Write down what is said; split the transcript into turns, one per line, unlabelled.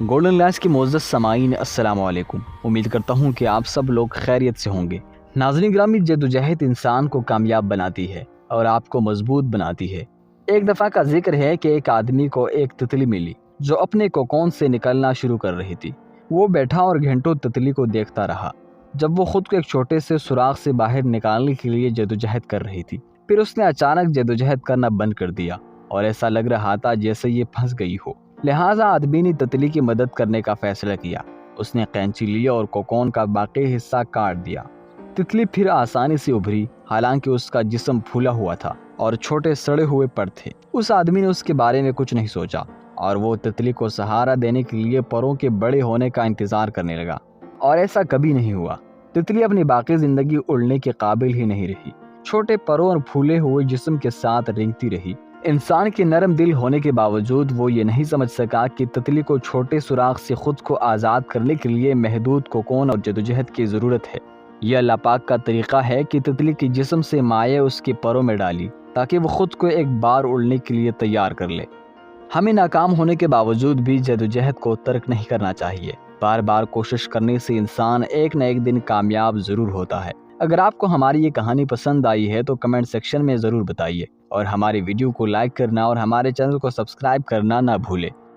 Golden lines کی معزز سامعین السلام علیکم۔ امید کرتا ہوں کہ آپ سب لوگ خیریت سے ہوں گے۔ ناظرین گرامی، جدوجہد انسان کو کامیاب بناتی ہے اور آپ کو مضبوط بناتی ہے۔ ایک دفعہ کا ذکر ہے کہ ایک آدمی کو ایک تتلی ملی جو اپنے کوکون سے نکلنا شروع کر رہی تھی۔ وہ بیٹھا اور گھنٹوں تتلی کو دیکھتا رہا جب وہ خود کو ایک چھوٹے سے سوراخ سے باہر نکالنے کے لیے جدوجہد کر رہی تھی۔ پھر اس نے اچانک جدوجہد کرنا بند کر دیا اور ایسا لگ رہا تھا جیسے یہ پھنس گئی ہو۔ لہٰذا آدمی نے تتلی کی مدد کرنے کا فیصلہ کیا۔ اس نے قینچی لی اور کوکون کا باقی حصہ کاٹ دیا۔ تتلی پھر آسانی سے ابھری، حالانکہ اس کا جسم پھولا ہوا تھا اور چھوٹے سڑے ہوئے پر تھے۔ اس آدمی نے اس کے بارے میں کچھ نہیں سوچا اور وہ تتلی کو سہارا دینے کے لیے پروں کے بڑے ہونے کا انتظار کرنے لگا، اور ایسا کبھی نہیں ہوا۔ تتلی اپنی باقی زندگی اڑنے کے قابل ہی نہیں رہی، چھوٹے پروں اور پھولے ہوئے جسم کے ساتھ رینگتی رہی۔ انسان کے نرم دل ہونے کے باوجود وہ یہ نہیں سمجھ سکا کہ تتلی کو چھوٹے سوراخ سے خود کو آزاد کرنے کے لیے محدود کوکون اور جدوجہد کی ضرورت ہے۔ یہ اللہ پاک کا طریقہ ہے کہ تتلی کے جسم سے مائع اس کے پروں میں ڈالی تاکہ وہ خود کو ایک بار اڑنے کے لیے تیار کر لے۔ ہمیں ناکام ہونے کے باوجود بھی جدوجہد کو ترک نہیں کرنا چاہیے۔ بار بار کوشش کرنے سے انسان ایک نہ ایک دن کامیاب ضرور ہوتا ہے۔ اگر آپ کو ہماری یہ کہانی پسند آئی ہے تو کمنٹ سیکشن میں ضرور بتائیے، اور ہماری ویڈیو کو لائک کرنا اور ہمارے چینل کو سبسکرائب کرنا نہ بھولیں۔